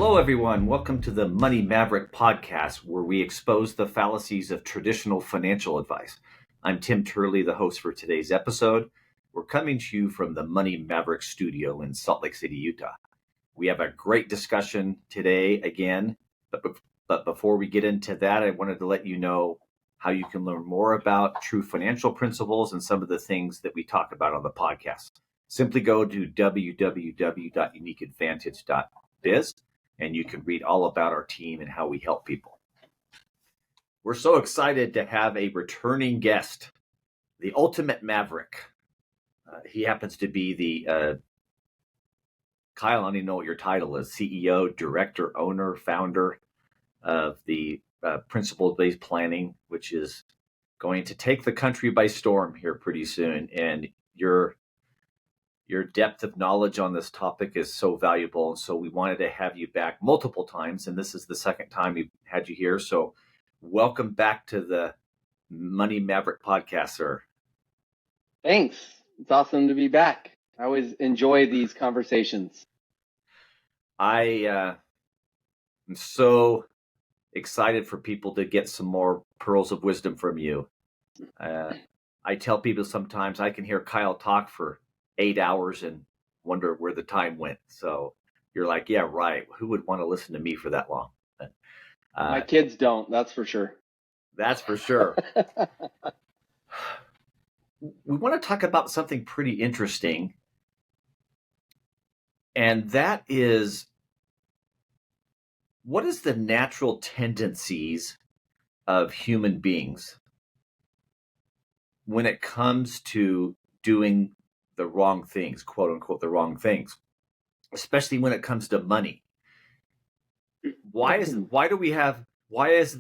Hello, everyone. Welcome to the Money Maverick podcast, where we expose the fallacies of traditional financial advice. I'm Tim Turley, the host for today's episode. We're coming to you from the Money Maverick studio in Salt Lake City, Utah. We have a great discussion today again, but before we get into that, I wanted to let you know how you can learn more about true financial principles and some of the things that we talk about on the podcast. Simply go to www.uniqueadvantage.biz. And you can read all about our team and how we help people. We're so excited to have a returning guest, the ultimate maverick. He happens to be the, Kyle, I don't even know what your title is, CEO, director, owner, founder of the principle-based planning, which is going to take the country by storm here pretty soon. And your depth of knowledge on this topic is so valuable. And so we wanted to have you back multiple times. And this is the second time we've had you here. So welcome back to the Money Maverick podcast, sir. Thanks. It's awesome to be back. I always enjoy these conversations. I am so excited for people to get some more pearls of wisdom from you. I tell people sometimes I can hear Kyle talk for 8 hours and wonder where the time went. So you're like, yeah, right. Who would want to listen to me for that long? My kids don't, that's for sure. That's for sure. We want to talk about something pretty interesting. And that is, what is the natural tendencies of human beings when it comes to doing the wrong things, quote unquote, the wrong things, especially when it comes to money? Why is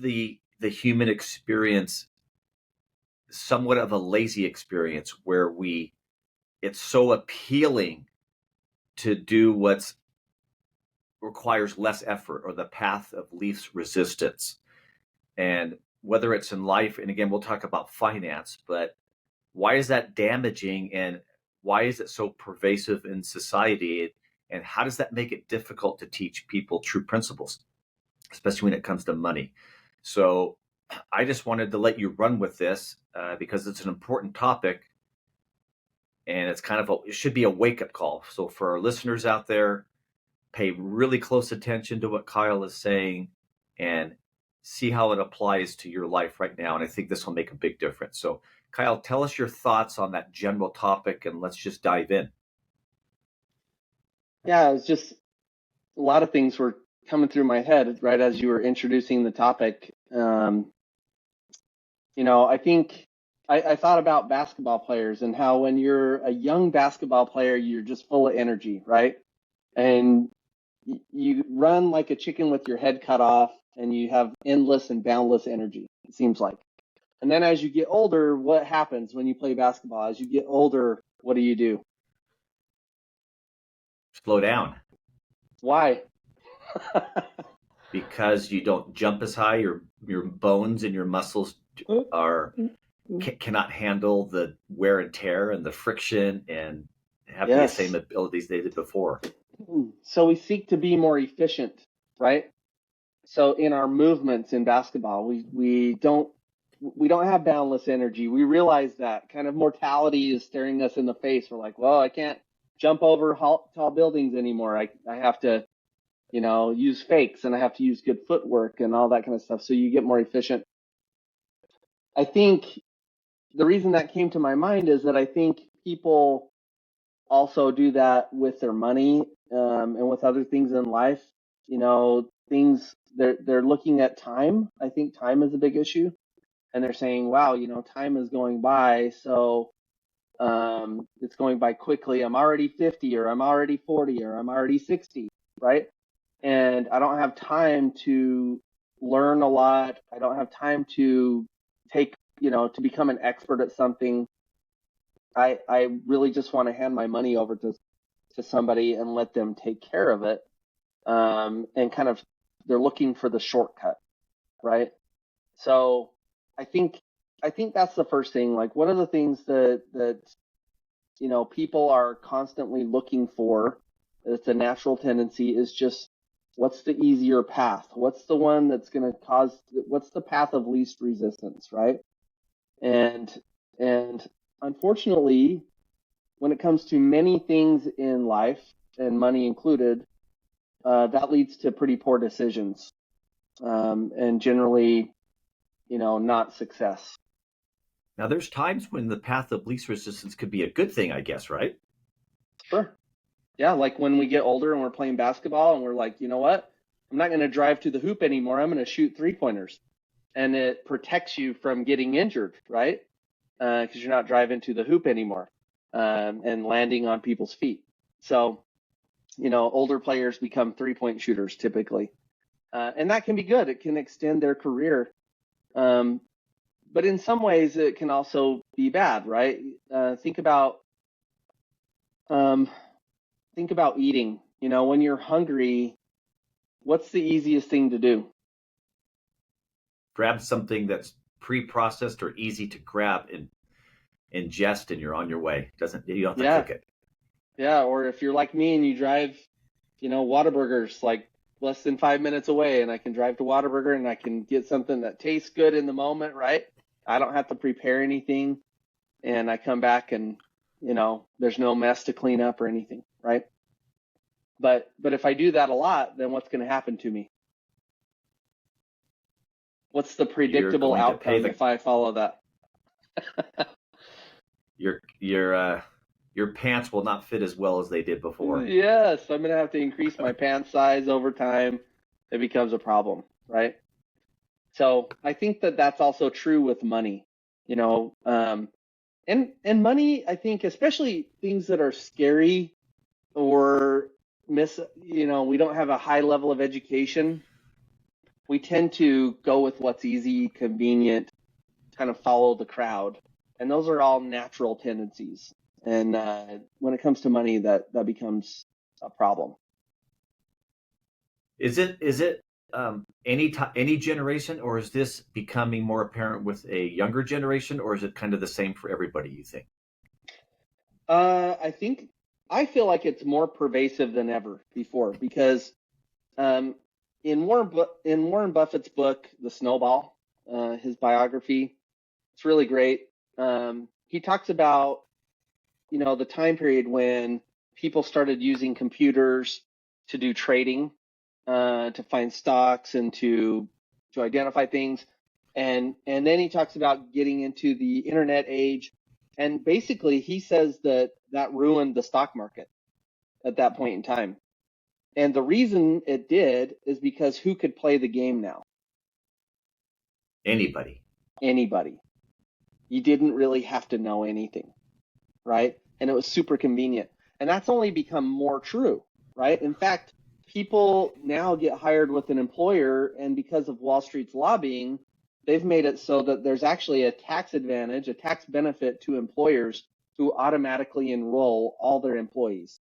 the human experience somewhat of a lazy experience where it's so appealing to do what requires less effort or the path of least resistance? And whether it's in life, and again, we'll talk about finance, but why is that damaging, and why is it so pervasive in society? And how does that make it difficult to teach people true principles, especially when it comes to money? So I just wanted to let you run with this because it's an important topic, and it's it should be a wake-up call. So for our listeners out there, pay really close attention to what Kyle is saying and see how it applies to your life right now. And I think this will make a big difference. So Kyle, tell us your thoughts on that general topic, and let's just dive in. Yeah, it's just a lot of things were coming through my head right as you were introducing the topic. I think I thought about basketball players and how when you're a young basketball player, you're just full of energy, right? And you run like a chicken with your head cut off, and you have endless and boundless energy, it seems like. And then as you get older, what happens when you play basketball? As you get older, what do? Slow down. Why? Because you don't jump as high. Your bones and your muscles cannot handle the wear and tear and the friction and have the same abilities they did before. So we seek to be more efficient, right? So in our movements in basketball, we don't have boundless energy. We realize that kind of mortality is staring us in the face. We're like, well, I can't jump over tall buildings anymore. I have to, use fakes, and I have to use good footwork and all that kind of stuff. So you get more efficient. I think the reason that came to my mind is that I think people also do that with their money and with other things in life. Things they're looking at time. I think time is a big issue. And they're saying, wow, time is going by. So it's going by quickly. I'm already 50, or I'm already 40, or I'm already 60, right? And I don't have time to learn a lot. I don't have time to to become an expert at something. I really just want to hand my money over to somebody and let them take care of it. And kind of, they're looking for the shortcut, right? So I think that's the first thing. Like, what are the things that people are constantly looking for? It's a natural tendency, is just What's the easier path? What's the one that's going to cause, what's the path of least resistance, right? And unfortunately, when it comes to many things in life, and money included, that leads to pretty poor decisions, and generally, not success. Now, there's times when the path of least resistance could be a good thing, I guess, right? Sure. Yeah, like when we get older and we're playing basketball and we're like, you know what? I'm not going to drive to the hoop anymore. I'm going to shoot 3-pointers. And it protects you from getting injured, right? Because you're not driving to the hoop anymore, and landing on people's feet. So, older players become 3-point shooters typically. And that can be good. It can extend their career. But in some ways, it can also be bad, right? Think about eating. When you're hungry, what's the easiest thing to do? Grab something that's pre-processed or easy to grab and ingest, and you're on your way. You don't have to cook it. Yeah, or if you're like me and you drive, Whataburger's like less than 5 minutes away, and I can drive to Whataburger and I can get something that tastes good in the moment, right? I don't have to prepare anything, and I come back and, there's no mess to clean up or anything, right? But if I do that a lot, then what's going to happen to me? What's the predictable outcome if I follow that? Your pants will not fit as well as they did before. Yes, I'm going to have to increase my pant size over time. It becomes a problem, right? So I think that that's also true with money, and money, I think, especially things that are scary or we don't have a high level of education. We tend to go with what's easy, convenient, kind of follow the crowd. And those are all natural tendencies. And when it comes to money, that becomes a problem. Is it any generation, or is this becoming more apparent with a younger generation, or is it kind of the same for everybody, you think? I feel like it's more pervasive than ever before, because in Warren Buffett's book, The Snowball, his biography, it's really great. He talks about, the time period when people started using computers to do trading, to find stocks and to identify things. And then he talks about getting into the internet age. And basically he says that ruined the stock market at that point in time. And the reason it did is because who could play the game now? Anybody. You didn't really have to know anything, right? And it was super convenient. And that's only become more true, right? In fact, people now get hired with an employer, and because of Wall Street's lobbying, they've made it so that there's actually a tax advantage, a tax benefit to employers who automatically enroll all their employees.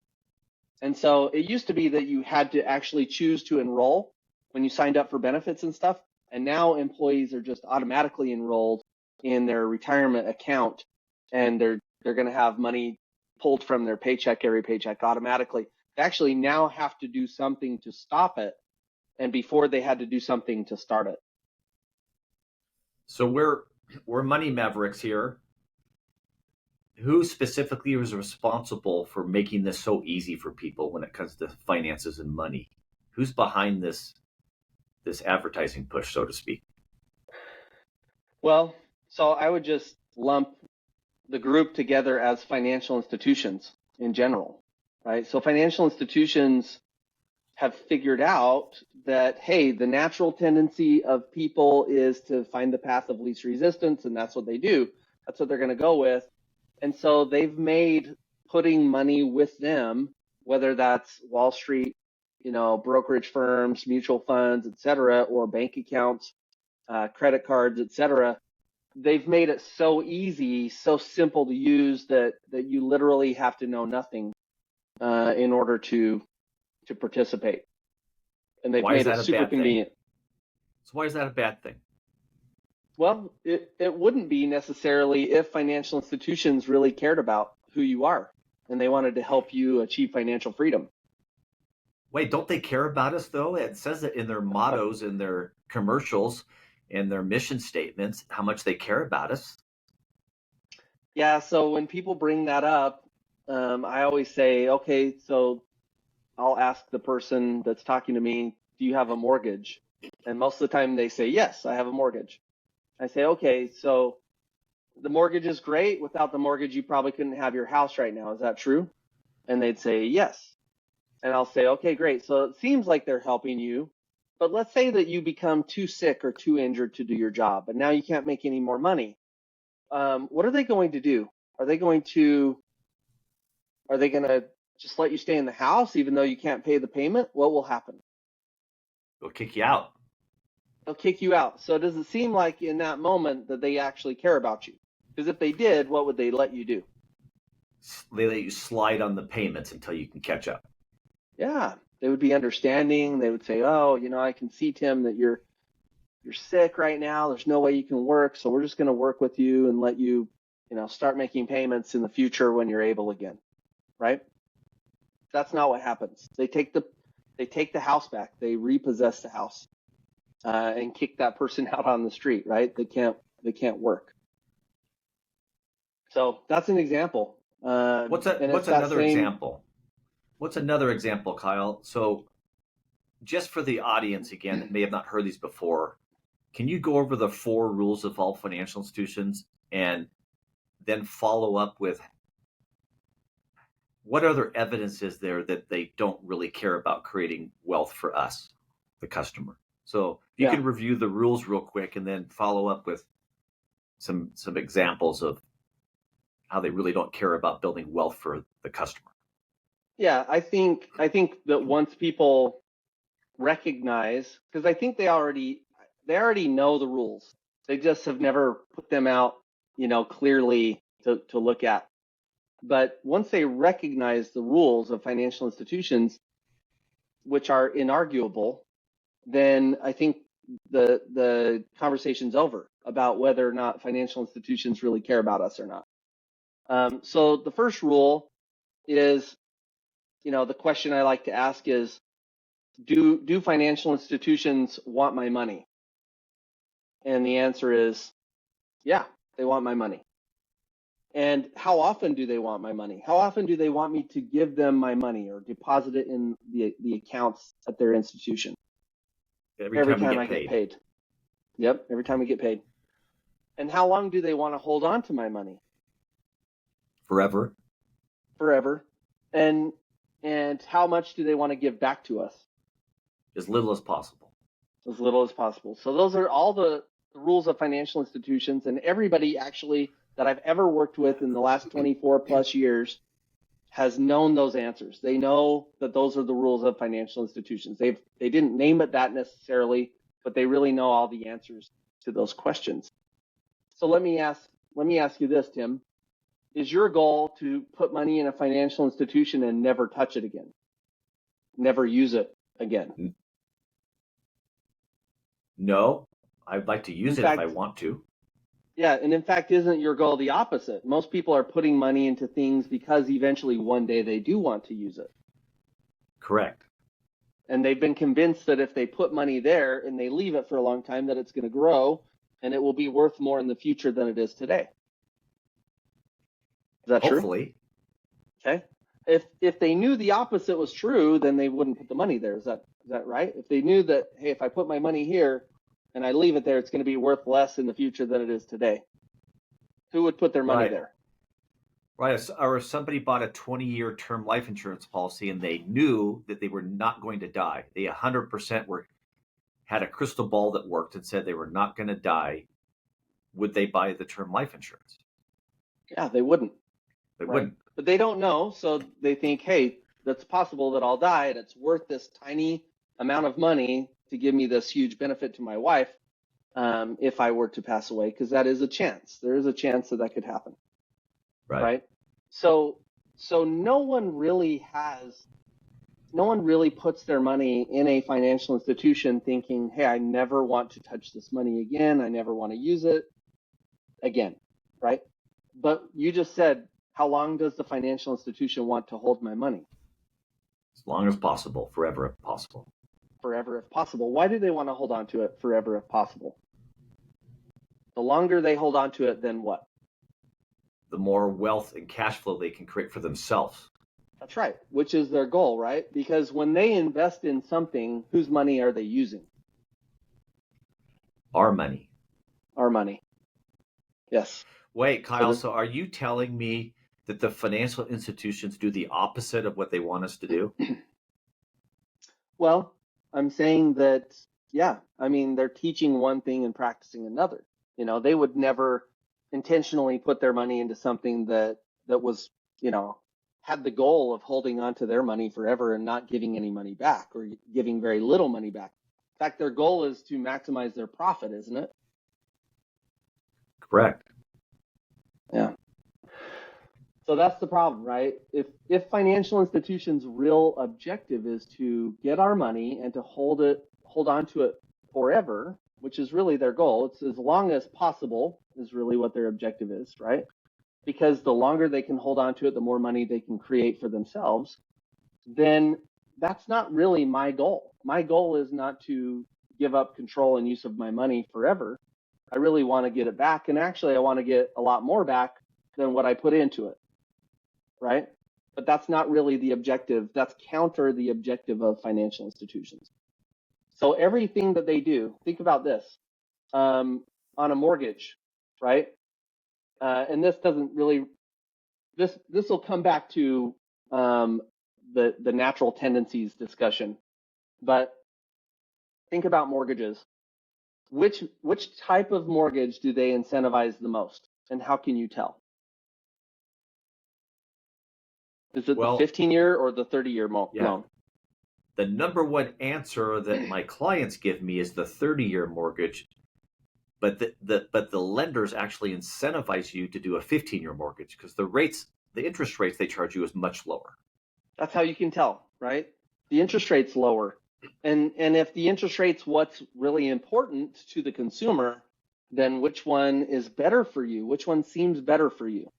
And so it used to be that you had to actually choose to enroll when you signed up for benefits and stuff. And now employees are just automatically enrolled in their retirement account, and they're going to have money pulled from their paycheck every paycheck automatically. They actually now have to do something to stop it, and before they had to do something to start it. So we're money mavericks here. Who specifically was responsible for making this so easy for people when it comes to finances and money? Who's behind this advertising push, so to speak? Well, so I would just lump the group together as financial institutions in general, right? So financial institutions have figured out that, hey, the natural tendency of people is to find the path of least resistance, and that's what they do. That's what they're going to go with. And so they've made putting money with them, whether that's Wall Street, brokerage firms, mutual funds, et cetera, or bank accounts, credit cards, et cetera, they've made it so easy, so simple to use that you literally have to know nothing in order to participate. And they've made it super convenient. So why is that a bad thing? Well, it wouldn't be necessarily if financial institutions really cared about who you are and they wanted to help you achieve financial freedom. Wait, don't they care about us though? It says it in their mottos, in their commercials, in their mission statements, how much they care about us. Yeah, so when people bring that up, I always say, okay, so I'll ask the person that's talking to me, do you have a mortgage? And most of the time they say, yes, I have a mortgage. I say, okay, so the mortgage is great. Without the mortgage, you probably couldn't have your house right now. Is that true? And they'd say, yes. And I'll say, okay, great. So it seems like they're helping you. But let's say that you become too sick or too injured to do your job, and now you can't make any more money. What are they going to do? Are they going to just let you stay in the house even though you can't pay the payment? What will happen? They'll kick you out. They'll kick you out. So does it seem like in that moment that they actually care about you? Because if they did, what would they let you do? They let you slide on the payments until you can catch up. Yeah, they would be understanding. They would say, "Oh, I can see, Tim, that you're sick right now. There's no way you can work, so we're just going to work with you and let you, start making payments in the future when you're able again." Right? That's not what happens. They take the house back. They repossess the house and kick that person out on the street. Right? They can't work. So that's an example. What's And it's that another same. example? What's another example, Kyle? So just for the audience again that may have not heard these before, can you go over the 4 rules of all financial institutions and then follow up with what other evidence is there that they don't really care about creating wealth for us, the customer? So if you Yeah. can review the rules real quick and then follow up with some examples of how they really don't care about building wealth for the customer. Yeah, I think that once people recognize, because I think they already know the rules. They just have never put them out, clearly to look at. But once they recognize the rules of financial institutions, which are inarguable, then I think the conversation's over about whether or not financial institutions really care about us or not. So the first rule is, the question I like to ask is, do financial institutions want my money? And the answer is, yeah, they want my money. And how often do they want my money? How often do they want me to give them my money or deposit it in the accounts at their institution? Every Every time we time get I get paid. paid. Yep, every time we get paid. And how long do they want to hold on to my money? Forever. Forever. And how much do they want to give back to us? As little as possible. As little as possible. So those are all the rules of financial institutions, and everybody actually that I've ever worked with in the last 24 plus years has known those answers. They know that those are the rules of financial institutions. They didn't name it that necessarily, but they really know all the answers to those questions. So let me ask you this, Tim. Is your goal to put money in a financial institution and never touch it again? Never use it again? No, I'd like to use In it if I fact, want to. yeah, and in fact, isn't your goal the opposite? Most people are putting money into things because eventually one day they do want to use it. Correct. And they've been convinced that if they put money there and they leave it for a long time, that it's going to grow and it will be worth more in the future than it is today. Is that true? Hopefully. Okay. If they knew the opposite was true, then they wouldn't put the money there. Is that right? If they knew that, hey, if I put my money here and I leave it there, it's going to be worth less in the future than it is today, who would put their money Right. there? Right. Or if somebody bought a 20-year term life insurance policy and they knew that they were not going to die, they 100% had a crystal ball that worked and said they were not going to die, would they buy the term life insurance? Yeah, they wouldn't. They Right? wouldn't. But they don't know, so they think, hey, that's possible that I'll die, and it's worth this tiny amount of money to give me this huge benefit to my wife if I were to pass away, because that is a chance. There is a chance that could happen. Right? So no one really puts their money in a financial institution thinking, hey, I never want to touch this money again. I never want to use it again. Right? But you just said, how long does the financial institution want to hold my money? As long as possible, forever if possible. Forever if possible. Why do they want to hold on to it forever if possible? The longer they hold on to it, then what? The more wealth and cash flow they can create for themselves. That's right, which is their goal, right? Because when they invest in something, whose money are they using? Our money. Our money. Yes. Wait, Kyle, so are you telling me that the financial institutions do the opposite of what they want us to do? Well, I'm saying that, yeah, I mean, they're teaching one thing and practicing another. You know, they would never intentionally put their money into something that was, you know, had the goal of holding on to their money forever and not giving any money back or giving very little money back. In fact, their goal is to maximize their profit, isn't it? Correct. Yeah. So that's the problem, right? If financial institutions' real objective is to get our money and to hold on to it forever, which is really their goal, it's as long as possible is really what their objective is, right? Because the longer they can hold on to it, the more money they can create for themselves, then that's not really my goal. My goal is not to give up control and use of my money forever. I really want to get it back. And actually, I want to get a lot more back than what I put into it. Right? But that's not really the objective. That's counter the objective of financial institutions. So everything that they do, think about this, on a mortgage, right? And this doesn't really, this will come back to the natural tendencies discussion. But think about mortgages. Which type of mortgage do they incentivize the most, and how can you tell? Is it the 15-year or the 30-year loan? The number one answer that my clients give me is the 30-year mortgage, but the lenders actually incentivize you to do a 15-year mortgage because the interest rates they charge you is much lower. That's how you can tell, right? The interest rate's lower. And if the interest rate's what's really important to the consumer, then which one is better for you? Which one seems better for you?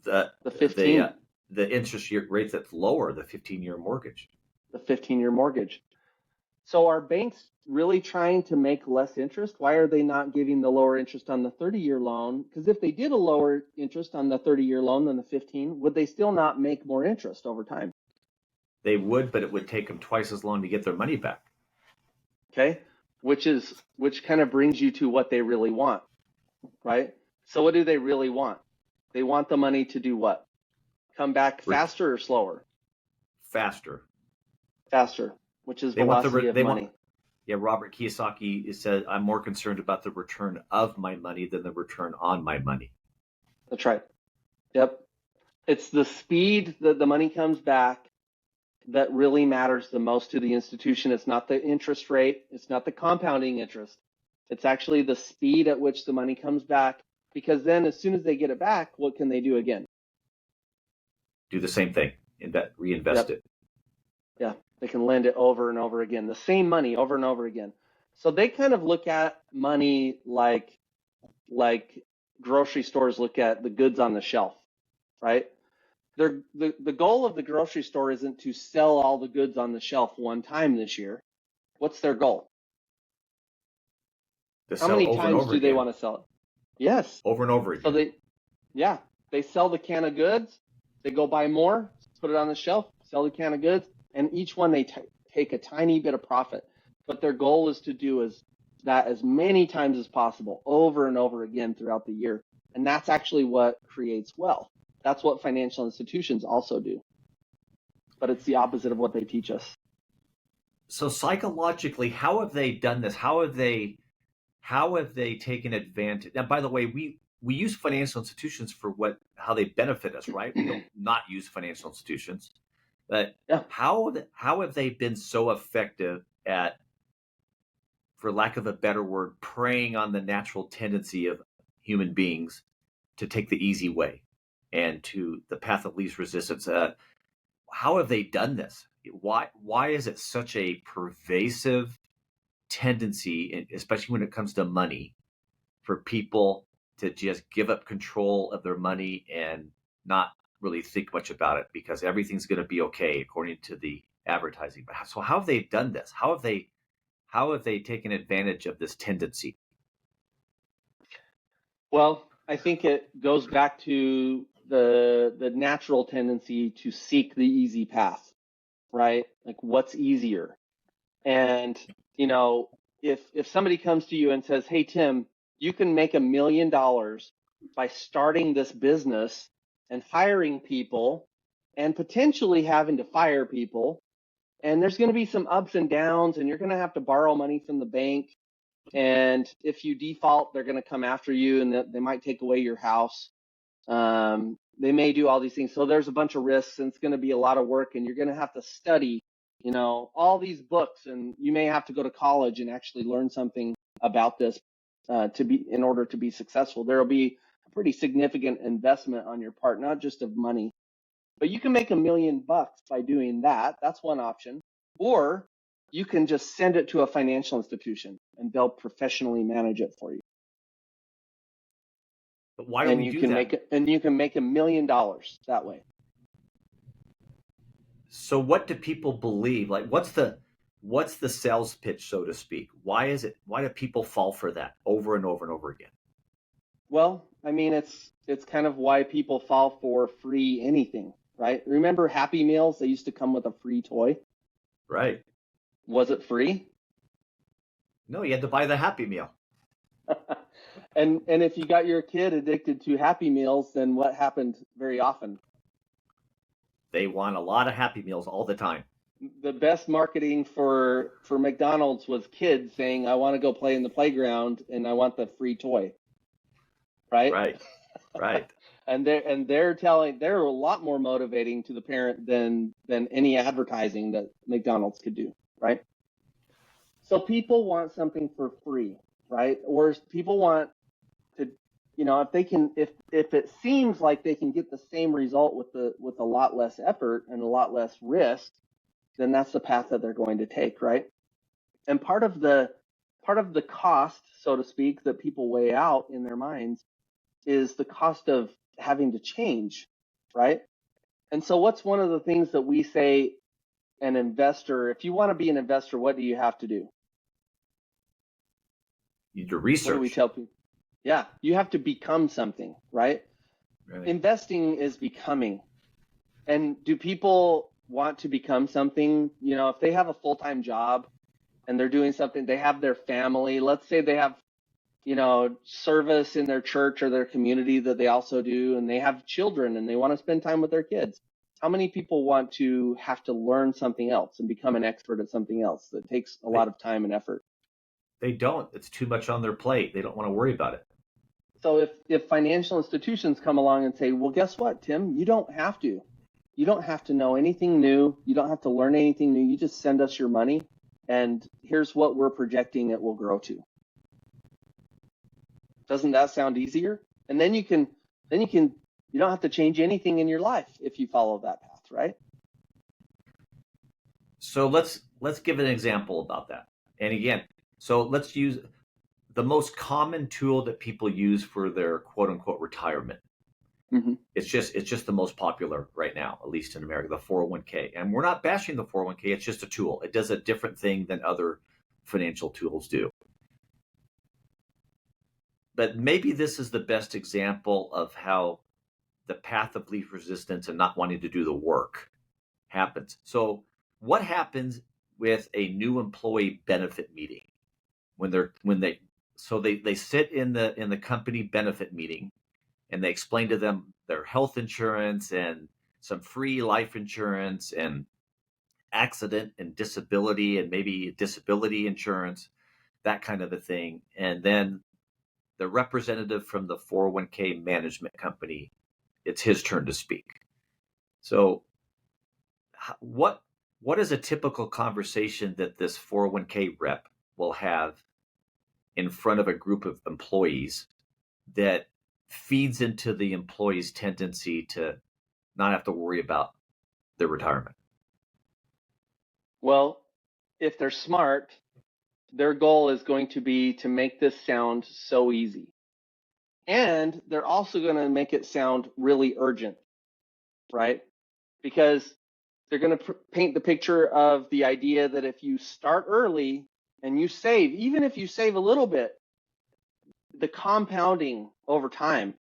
The 15. The interest rate that's lower, the 15-year mortgage. The 15-year mortgage. So are banks really trying to make less interest? Why are they not giving the lower interest on the 30-year loan? Because if they did a lower interest on the 30-year loan than the 15, would they still not make more interest over time? They would, but it would take them twice as long to get their money back. Okay, which kind of brings you to what they really want, right? So what do they really want? They want the money to do what? Come back faster or slower? Faster. Faster, which is velocity of money. Robert Kiyosaki said, I'm more concerned about the return of my money than the return on my money. That's right. Yep. It's the speed that the money comes back that really matters the most to the institution. It's not the interest rate. It's not the compounding interest. It's actually the speed at which the money comes back, because then as soon as they get it back, what can they do again? Do the same thing, reinvest it. Yeah, they can lend it over and over again, the same money over and over again. So they kind of look at money like grocery stores look at the goods on the shelf, right? The goal of the grocery store isn't to sell all the goods on the shelf one time this year. What's their goal? How many times do they want to sell it? Yes. Over and over again. So they sell the can of goods. They go buy more, put it on the shelf, sell the can of goods, and each one they take a tiny bit of profit. But their goal is to do that as many times as possible, over and over again throughout the year. And that's actually what creates wealth. That's what financial institutions also do. But it's the opposite of what they teach us. So psychologically, how have they done this? How have they taken advantage? Now, by the way, we use financial institutions for how they benefit us, right? We don't not use financial institutions. But how have they been so effective at, for lack of a better word, preying on the natural tendency of human beings to take the easy way and to the path of least resistance? How have they done this? Why is it such a pervasive tendency, especially when it comes to money, for people to just give up control of their money and not really think much about it because everything's going to be okay according to the advertising. But so how have they done this? How have they taken advantage of this tendency? Well, I think it goes back to the natural tendency to seek the easy path, right? Like what's easier. And, you know, if somebody comes to you and says, "Hey Tim, you can make $1 million by starting this business and hiring people and potentially having to fire people, and there's going to be some ups and downs, and you're going to have to borrow money from the bank, and if you default, they're going to come after you, and they might take away your house. They may do all these things. So there's a bunch of risks, and it's going to be a lot of work, and you're going to have to study, you know, all these books, and you may have to go to college and actually learn something about this in order to be successful. There will be a pretty significant investment on your part, not just of money, but you can make $1 million by doing that. That's one option. Or you can just send it to a financial institution and they'll professionally manage it for you. But why do we do that? You can make $1 million that way. So what do people believe? Like what's the sales pitch, so to speak? Why do people fall for that over and over and over again? Well, I mean, it's kind of why people fall for free anything, right? Remember Happy Meals? They used to come with a free toy. Right. Was it free? No, you had to buy the Happy Meal. And if you got your kid addicted to Happy Meals, then what happened very often? They want a lot of Happy Meals all the time. The best marketing for McDonald's was kids saying, "I want to go play in the playground and I want the free toy." Right? Right. Right. And they're a lot more motivating to the parent than any advertising that McDonald's could do, right? So people want something for free, right? Or people want to, you know, if it seems like they can get the same result with a lot less effort and a lot less risk, then that's the path that they're going to take, right? And part of the cost, so to speak, that people weigh out in their minds is the cost of having to change, right? And so what's one of the things that we say an investor, if you want to be an investor, what do you have to do? You do What do we research. tell people? Yeah, you have to become something, right? Right. Investing is becoming. And do people want to become something? You know, if they have a full-time job and they're doing something, they have their family, let's say they have, you know, service in their church or their community that they also do, and they have children and they want to spend time with their kids. How many people want to have to learn something else and become an expert at something else that takes a lot of time and effort? They don't. It's too much on their plate. They don't want to worry about it. So if financial institutions come along and say, well, guess what, Tim? You don't have to. You don't have to know anything new. You don't have to learn anything new. You just send us your money, and here's what we're projecting it will grow to. Doesn't that sound easier? And then you don't have to change anything in your life if you follow that path, right? So let's give an example about that. And again, so let's use the most common tool that people use for their quote unquote retirement. Mm-hmm. It's just the most popular right now, at least in America, the 401k. And we're not bashing the 401k. It's just a tool. It does a different thing than other financial tools do. But maybe this is the best example of how the path of least resistance and not wanting to do the work happens. So what happens with a new employee benefit meeting they sit in the company benefit meeting and they explain to them their health insurance and some free life insurance and accident and disability and maybe disability insurance, that kind of a thing. And then the representative from the 401k management company, it's his turn to speak. So what is a typical conversation that this 401k rep will have in front of a group of employees that feeds into the employee's tendency to not have to worry about their retirement? Well, if they're smart, their goal is going to be to make this sound so easy. And they're also going to make it sound really urgent. right? Because they're going to paint the picture of the idea that if you start early and you save, even if you save a little bit, the compounding over time,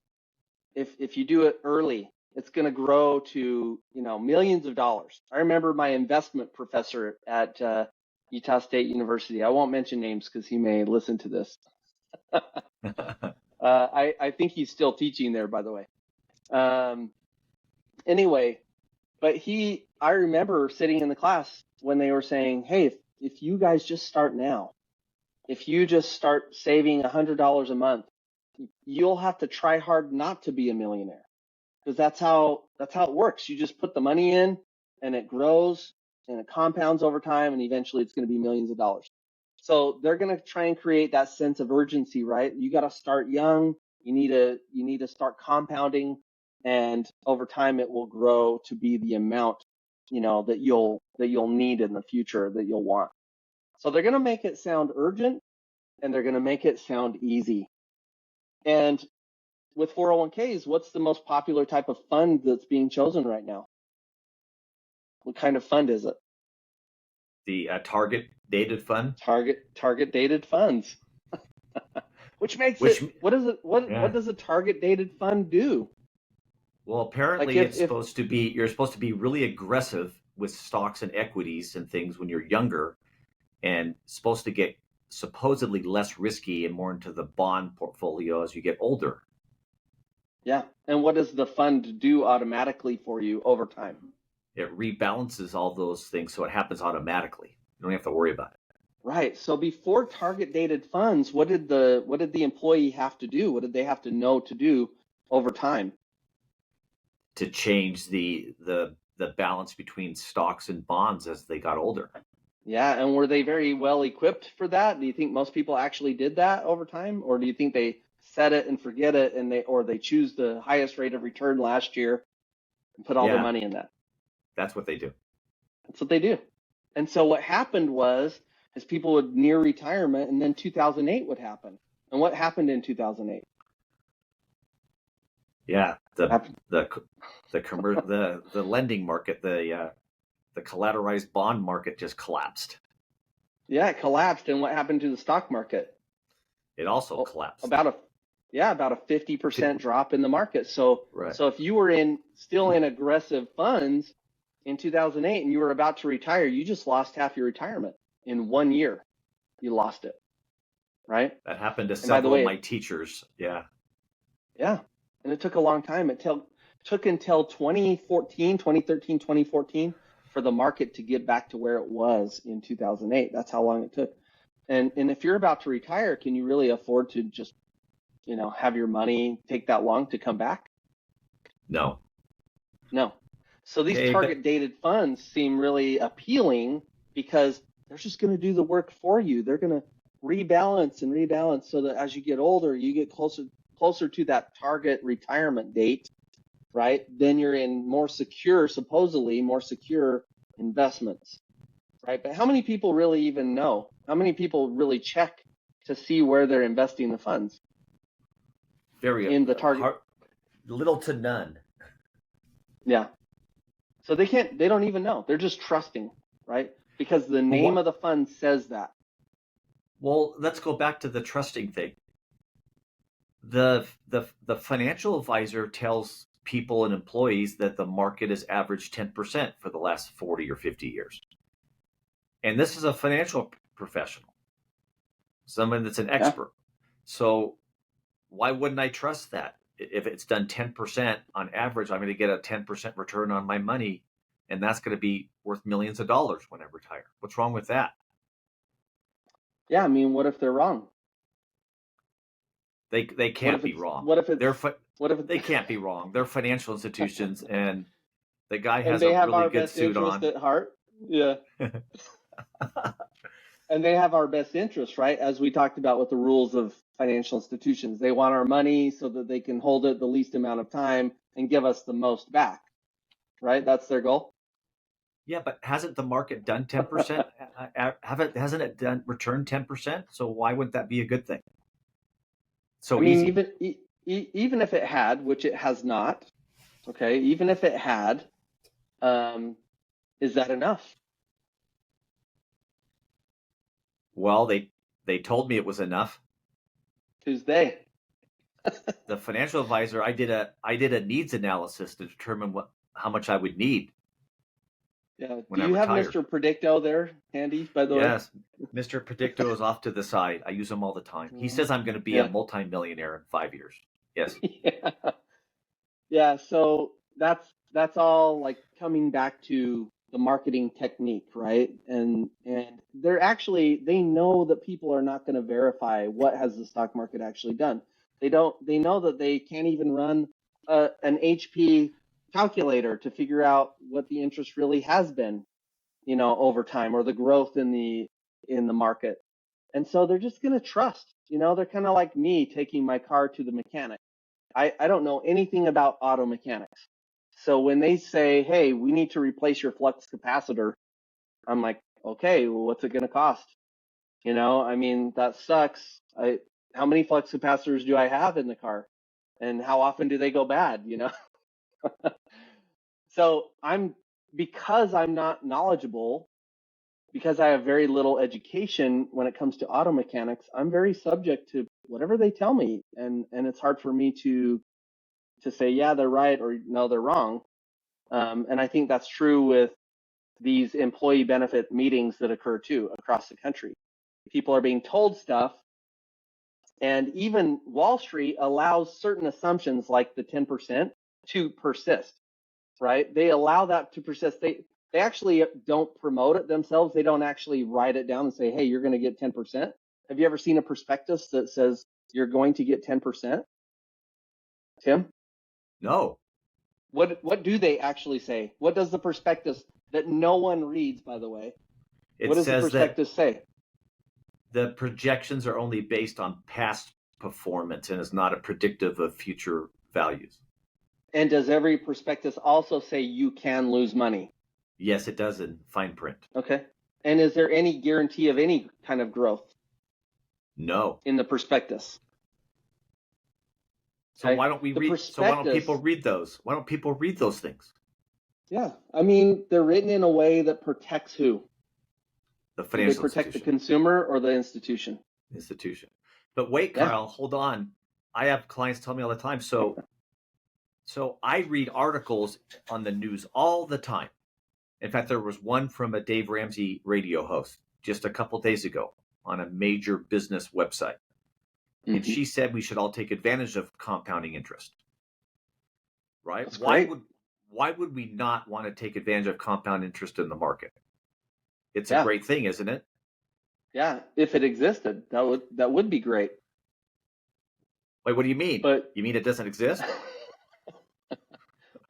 if you do it early, it's going to grow to, millions of dollars. I remember my investment professor at Utah State University. I won't mention names because he may listen to this. I think he's still teaching there, by the way. Anyway, but I remember sitting in the class when they were saying, hey, if you guys just start now, if you just start saving $100 a month, you'll have to try hard not to be a millionaire, because that's how it works. You just put the money in and it grows and it compounds over time, and eventually it's going to be millions of dollars. So they're going to try and create that sense of urgency, right? You got to start young. You need to start compounding, and over time it will grow to be the amount, that you'll need in the future, that you'll want. So they're going to make it sound urgent, and they're going to make it sound easy. And with 401ks, what's the most popular type of fund that's being chosen right now? What kind of fund is it? The target dated fund. Target dated funds. What does a target dated fund do? Well, apparently you're supposed to be really aggressive with stocks and equities and things when you're younger, and supposed to get supposedly less risky and more into the bond portfolio as you get older. Yeah. And what does the fund do automatically for you over time? It rebalances all those things, so it happens automatically. You don't have to worry about it. Right. So before target dated funds, what did the employee have to do? What did they have to know to do over time? To change the balance between stocks and bonds as they got older. Yeah, and were they very well equipped for that? Do you think most people actually did that over time, or do you think they set it and forget it, and they choose the highest rate of return last year and put all their money in that? That's what they do. That's what they do. And so what happened is people would near retirement, and then 2008 would happen. And what happened in 2008? Yeah, the lending market, the collateralized bond market just collapsed. Yeah, it collapsed. And what happened to the stock market? It also collapsed. About a 50% drop in the market. So right. So if you were still in aggressive funds in 2008 and you were about to retire, you just lost half your retirement in 1 year. You lost it, right? That happened to several of my teachers. Yeah. Yeah. And it took a long time. It took until 2013, 2014 for the market to get back to where it was in 2008. That's how long it took. And if you're about to retire, can you really afford to just, have your money take that long to come back? No. So these target dated funds seem really appealing because they're just going to do the work for you. They're going to rebalance so that as you get older, you get closer to that target retirement date, right? Then you're in supposedly more secure investments, right? But how many people really even know? How many people really check to see where they're investing the funds? In the target, little to none. Yeah. So they don't even know. They're just trusting, right? Because the name of the fund says that. Well, let's go back to the trusting thing. The financial advisor tells people and employees that the market has averaged 10% for the last 40 or 50 years. And this is a financial professional, someone that's an expert. So why wouldn't I trust that? If it's done 10% on average, I'm going to get a 10% return on my money, and that's going to be worth millions of dollars when I retire. What's wrong with that? Yeah, I mean, what if they're wrong? They can't be wrong. They can't be wrong? They're financial institutions, and the guy has a really good suit on. At heart. Yeah. And they have our best interest, right? As we talked about with the rules of financial institutions, they want our money so that they can hold it the least amount of time and give us the most back, right? That's their goal. Yeah, but hasn't the market done 10%? Hasn't it returned 10%? So why wouldn't that be a good thing? So I mean, even if it had, which it has not, Okay, even if it had, is that enough? Well, they told me it was enough. Who's they? The financial advisor, I did a needs analysis to determine how much I would need Yeah. when Do I you have retired. Mr. Predicto there handy, by the way? Yes, Mr. Predicto is off to the side. I use him all the time. He says I'm going to be a Yeah. multimillionaire in 5 years. Yes. Yeah. Yeah. So that's all like coming back to the marketing technique, right? And they know that people are not going to verify what has the stock market actually done. They know that they can't even run an HP calculator to figure out what the interest really has been, over time, or the growth in the market. And so they're just going to trust. They're kind of like me taking my car to the mechanic. I don't know anything about auto mechanics. So when they say, hey, we need to replace your flux capacitor, I'm like, okay, well, what's it going to cost? I mean, that sucks. How many flux capacitors do I have in the car? And how often do they go bad? So because I'm not knowledgeable, because I have very little education when it comes to auto mechanics, I'm very subject to whatever they tell me. And it's hard for me to say, yeah, they're right, or no, they're wrong. And I think that's true with these employee benefit meetings that occur too across the country. People are being told stuff, and even Wall Street allows certain assumptions like the 10% to persist, right? They allow that to persist. They actually don't promote it themselves. They don't actually write it down and say, hey, you're going to get 10%. Have you ever seen a prospectus that says you're going to get 10%? Tim? No. What do they actually say? What does the prospectus that no one reads, by the way? It What does the says that prospectus say? the projections are only based on past performance and is not a predictive of future values. And does every prospectus also say you can lose money? Yes, it does in fine print. Okay. And is there any guarantee of any kind of growth No. in the prospectus? So Okay. why don't we The read? So why don't prospectus, people read those? Why don't people read those things? yeah. I mean, they're written in a way that protects who? The Do they financial protect the institution. consumer or the institution? But wait, Yeah. Carl, hold on. I have clients tell me all the time. So I read articles on the news all the time. In fact, there was one from a Dave Ramsey radio host just a couple days ago on a major business website. And Mm-hmm. she said we should all take advantage of compounding interest. Right? That's great. Why would we not want to take advantage of compound interest in the market? It's a Yeah. great thing, isn't it? Yeah. If it existed, that would be great. Wait, what do you mean? But You mean it doesn't exist?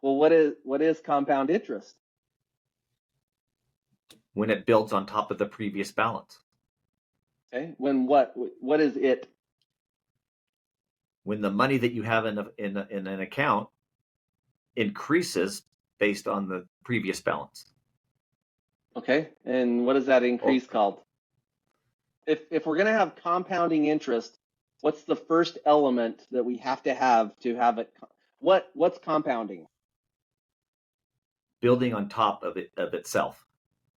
well, what is compound interest? When it builds on top of the previous balance. Okay. When what is it? When the money that you have in an account increases based on the previous balance. Okay. And what is that increase Oh, called? If we're going to have compounding interest, what's the first element that we have to have it? What's compounding? building on top of itself.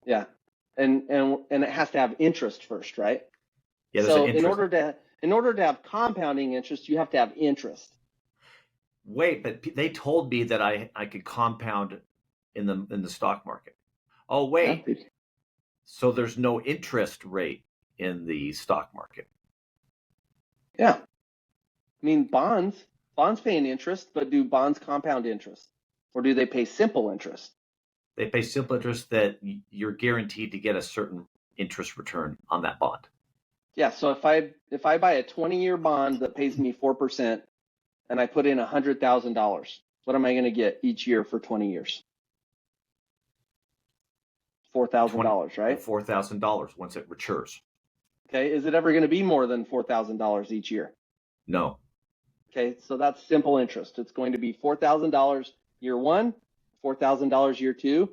Yeah. And it has to have interest first, right? Yeah, there's an So interest. in order to have compounding interest, you have to have interest. Wait, but they told me that I could compound in the stock market. Oh, Yeah. wait. So there's no interest rate in the stock market. Yeah. I mean, bonds pay an interest, but do bonds compound interest? Or do they pay simple interest? They pay simple interest that you're guaranteed to get a certain interest return on that bond. Yeah, so if I buy a 20-year bond that pays me 4% and I put in $100,000, what am I going to get each year for 20 years? $4,000, right? $4,000 once it matures. Okay, is it ever going to be more than $4,000 each year? No. Okay, so that's simple interest. It's going to be $4,000 year one, $4,000 year two,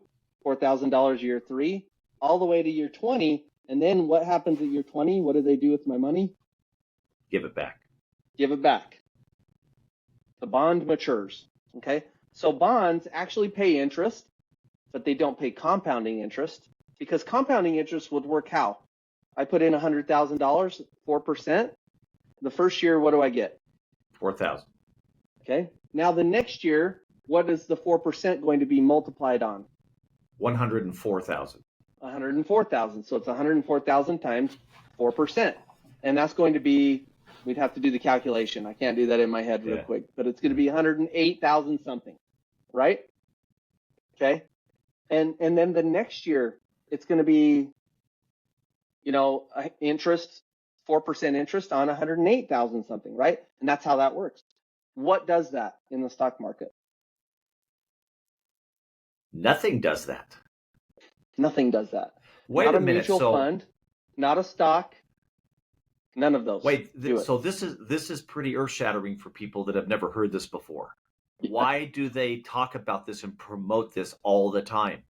$4,000 year three, all the way to year 20. And then what happens at year 20? What do they do with my money? Give it back. Give it back. The bond matures. Okay, So bonds actually pay interest, but they don't pay compounding interest, because compounding interest would work how? I put in $100,000, 4%. The first year, what do I get? 4,000. Okay. Now the next year, what is the 4% going to be multiplied on? 104,000. 104,000. So it's 104,000 times 4%. And that's going to be, we'd have to do the calculation. I can't do that in my head real quick, but it's going to be 108,000 something, right? Okay. And then the next year, it's going to be, interest, 4% interest on 108,000 something, right? And that's how that works. What does that in the stock market? Nothing does that. Nothing does that. Wait not a minute. Mutual fund, not a stock, none of those. Wait, so this is pretty earth-shattering for people that have never heard this before. Why do they talk about this and promote this all the time?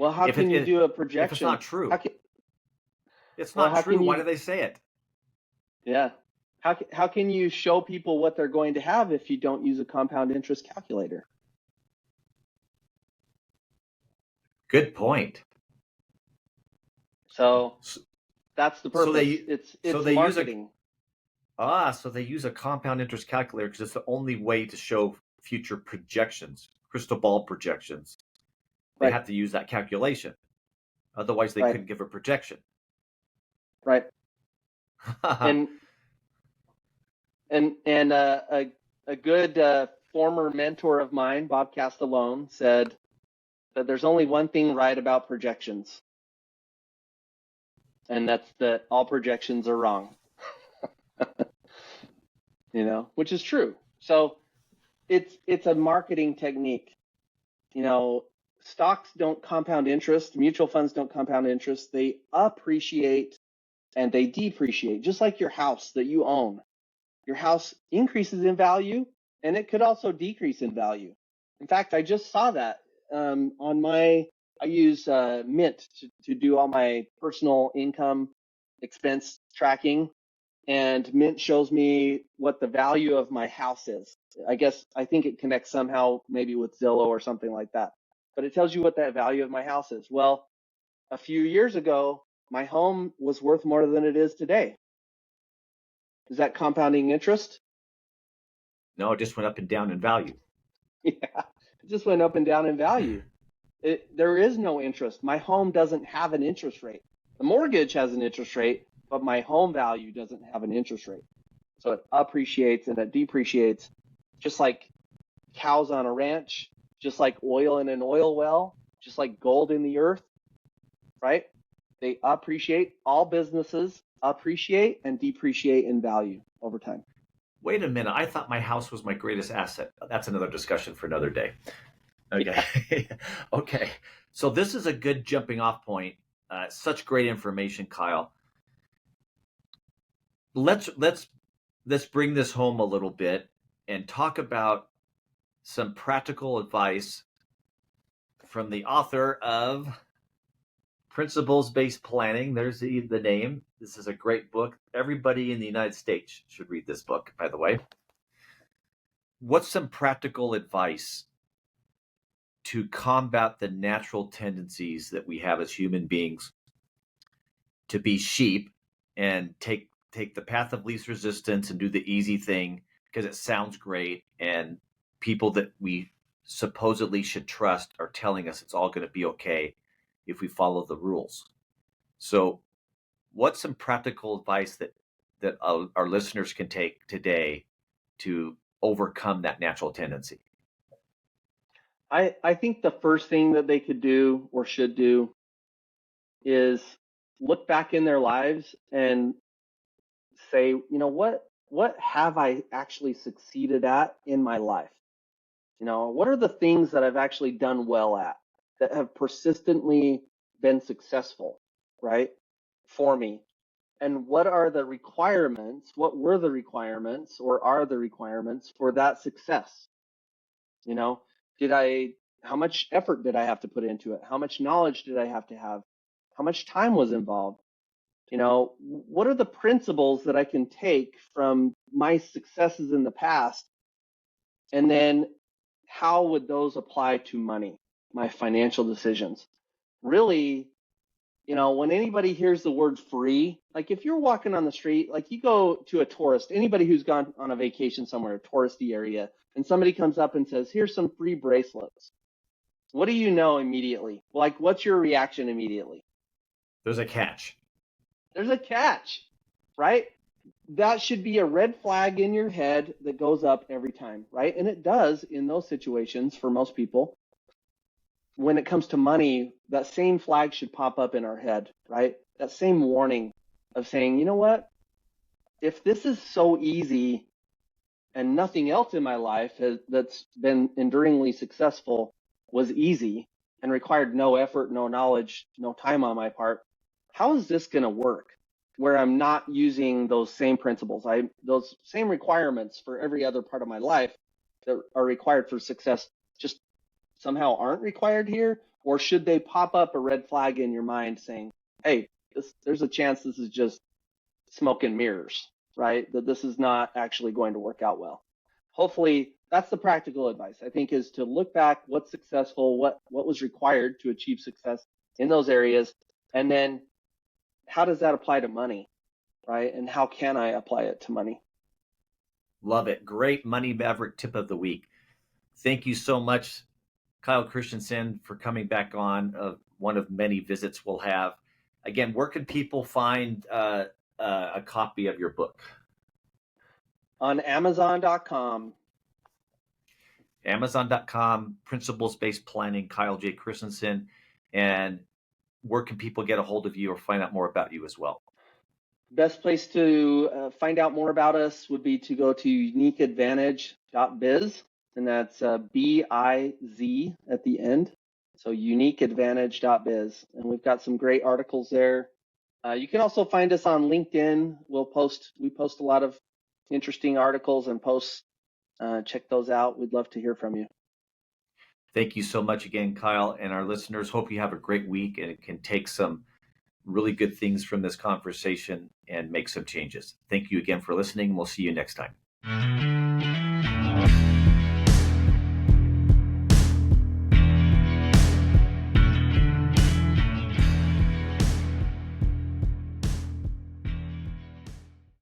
Well, how can you do a projection? If it's not true. It's not true. Why do they say it? Yeah. How can you show people what they're going to have if you don't use a compound interest calculator? Good point. So that's the purpose. It's marketing. So they use a compound interest calculator because it's the only way to show future projections, crystal ball projections. They have to use that calculation. Otherwise, they couldn't give a projection. Right. and a good former mentor of mine, Bob Castellone, said that there's only one thing right about projections, and that's that all projections are wrong. Which is true. So it's a marketing technique. Stocks don't compound interest. Mutual funds don't compound interest. They appreciate and they depreciate, just like your house that you own. Your house increases in value, and it could also decrease in value. In fact, I just saw that I use Mint to do all my personal income expense tracking, and Mint shows me what the value of my house is. I think it connects somehow maybe with Zillow or something like that, but it tells you what that value of my house is. Well, a few years ago, my home was worth more than it is today. Is that compounding interest? No, it just went up and down in value. Yeah, it just went up and down in value. There is no interest. My home doesn't have an interest rate. The mortgage has an interest rate, but my home value doesn't have an interest rate. So it appreciates and it depreciates, just like cows on a ranch, just like oil in an oil well, just like gold in the earth, right? They appreciate. All businesses appreciate and depreciate in value over time. Wait a minute. I thought my house was my greatest asset. That's another discussion for another day. Okay. Yeah. Okay. So this is a good jumping off point. Such great information, Kyle. Let's bring this home a little bit and talk about some practical advice from the author of Principles-Based Planning. There's the name. This is a great book. Everybody in the United States should read this book, by the way. What's some practical advice to combat the natural tendencies that we have as human beings to be sheep and take the path of least resistance and do the easy thing because it sounds great, and people that we supposedly should trust are telling us it's all going to be okay if we follow the rules? So what's some practical advice that our listeners can take today to overcome that natural tendency? I think the first thing that they could do or should do is look back in their lives and say, what have I actually succeeded at in my life? What are the things that I've actually done well at that have persistently been successful, right, for me? And what are the requirements? What were the requirements or are the requirements for that success? How much effort did I have to put into it? How much knowledge did I have to have? How much time was involved? What are the principles that I can take from my successes in the past and then how would those apply to money, my financial decisions? Really, when anybody hears the word free, like if you're walking on the street, like you go to a tourist, anybody who's gone on a vacation somewhere, a touristy area, and somebody comes up and says, here's some free bracelets. What do you know immediately? Like, what's your reaction immediately? There's a catch. There's a catch, right? That should be a red flag in your head that goes up every time, right? And it does in those situations for most people. When it comes to money, that same flag should pop up in our head, right? That same warning of saying, you know what? If this is so easy and nothing else in my life that's been enduringly successful was easy and required no effort, no knowledge, no time on my part, how is this going to work where I'm not using those same principles, those same requirements for every other part of my life that are required for success just somehow aren't required here? Or should they pop up a red flag in your mind saying, hey, there's a chance this is just smoke and mirrors, right? That this is not actually going to work out well. Hopefully, that's the practical advice, I think, is to look back what's successful, what was required to achieve success in those areas, and then how does that apply to money, right? And how can I apply it to money? Love it. Great Money Maverick tip of the week. Thank you so much, Kyle Christensen, for coming back on one of many visits we'll have. Again, where can people find a copy of your book? On Amazon.com. Amazon.com, Principles-Based Planning, Kyle J. Christensen. And where can people get a hold of you or find out more about you as well? Best place to find out more about us would be to go to uniqueadvantage.biz, and that's B-I-Z at the end. So uniqueadvantage.biz, and we've got some great articles there. You can also find us on LinkedIn. We post a lot of interesting articles and posts. Check those out. We'd love to hear from you. Thank you so much again, Kyle, and our listeners. Hope you have a great week and it can take some really good things from this conversation and make some changes. Thank you again for listening. We'll see you next time.